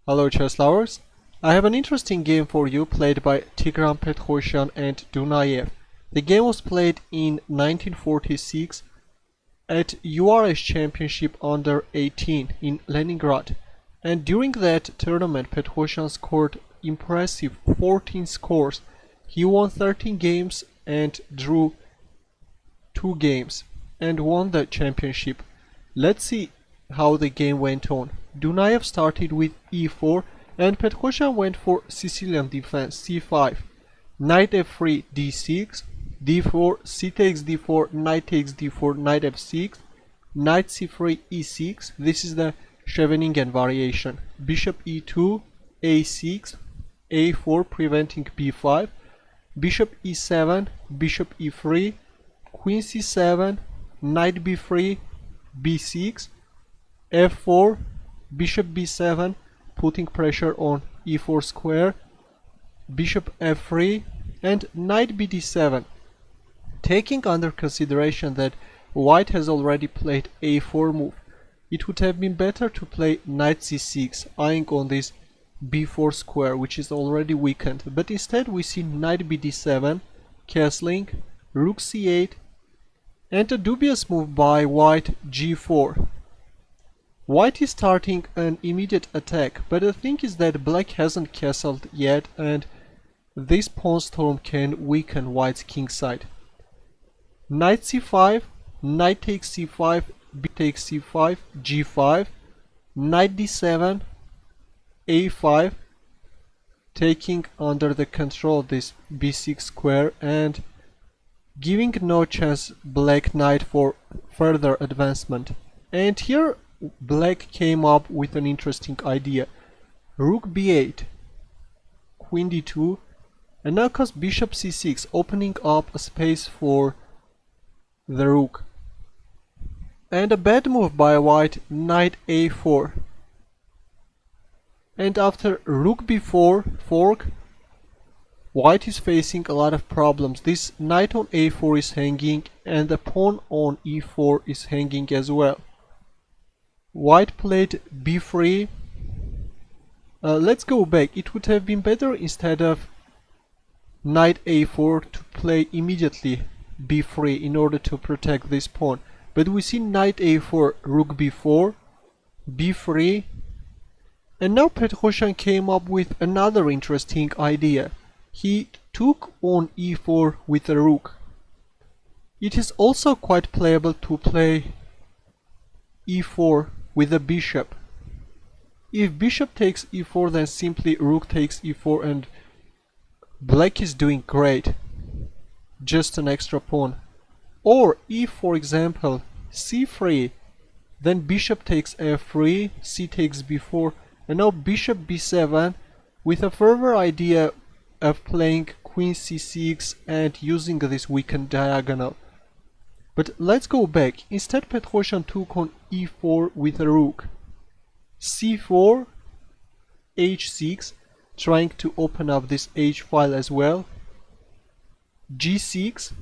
Hello chess lovers, I have an interesting game for you played by Tigran, Petrosian and Dunaev. The game was played in 1946 at URS Championship Under 18 in Leningrad, and during that tournament Petrosian scored impressive 14 scores. He won 13 games and drew 2 games and won the championship. Let's see how the game went on. Dunaev started with e4 and Petrosian went for Sicilian defense c5, knight f3 d6, d4, c takes d4, knight takes d4, knight f6, knight c3 e6. This is the Scheveningen variation. Bishop e2, a6, a4 preventing b5, bishop e7, bishop e3, queen c7, knight b3, b6, f4, bishop b7 putting pressure on e4 square, bishop f3 and knight bd7. Taking under consideration that white has already played a4 move, it would have been better to play knight c6, eyeing on this b4 square which is already weakened, but instead we see knight bd7, castling, rook c8 and a dubious move by white g4. White is starting an immediate attack, but the thing is that black hasn't castled yet and this pawn storm can weaken white's kingside. Knight c5, knight takes c5, b takes c5, g5, knight d7, a5, taking under the control this b6 square and giving no chance black knight for further advancement. And here black came up with an interesting idea. Rook b8, queen d2, and now comes bishop c6, opening up a space for the rook. And a bad move by white, knight a4. And after rook b4 fork, white is facing a lot of problems. This knight on a4 is hanging and the pawn on e4 is hanging as well. White played b3. Let's go back. It would have been better instead of knight a4 to play immediately b3 in order to protect this pawn. But we see knight a4, rook b4, b3, and now Petrosian came up with another interesting idea. He took on e4 with a rook. It is also quite playable to play e4 with a bishop. If bishop takes e4, then simply rook takes e4 and black is doing great. Just an extra pawn. Or if, for example, c3, then bishop takes f3, c takes b4, and now bishop b7 with a further idea of playing queen c6 and using this weakened diagonal. But let's go back. Instead Petrosian took on e4 with a rook. c4, h6, trying to open up this h file as well. g6,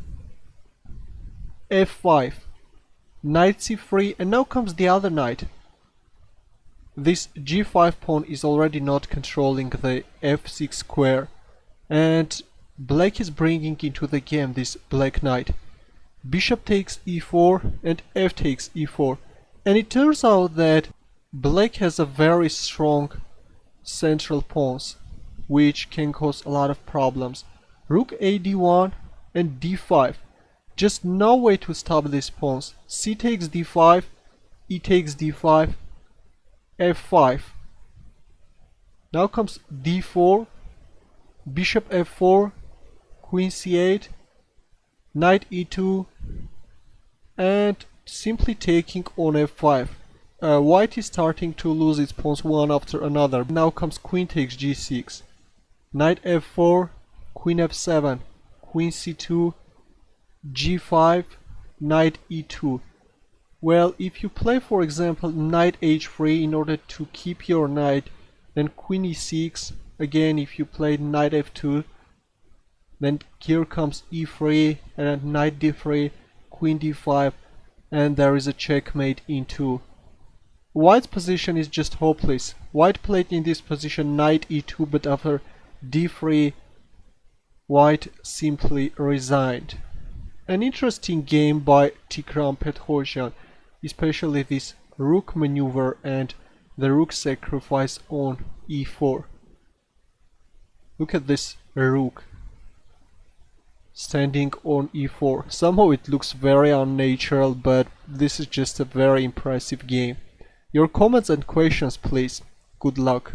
f5, knight c3, and now comes the other knight. This g5 pawn is already not controlling the f6 square, and black is bringing into the game this black knight. Bishop takes e4 and f takes e4, and it turns out that black has a very strong central pawns which can cause a lot of problems. Rook a d1 and d5, just no way to stop these pawns. c takes d5, e takes d5, f5. Now comes d4, bishop f4, queen c8, knight e2, and simply taking on f5. White is starting to lose its pawns one after another. Now comes queen takes g6, knight f4, queen f7, queen c2, g5, knight e2. Well, if you play for example knight h3 in order to keep your knight, then queen e6. Again, if you play knight f2, then here comes e3 and knight d3, queen d5, and there is a checkmate into White's position is just hopeless. White played in this position knight e2, but after d3, White simply resigned. An interesting game by Tigran Petrosian, especially this rook maneuver and the rook sacrifice on e4. Look at this rook standing on e4. Somehow it looks very unnatural, but this is just a very impressive game. Your comments and questions, please. Good luck.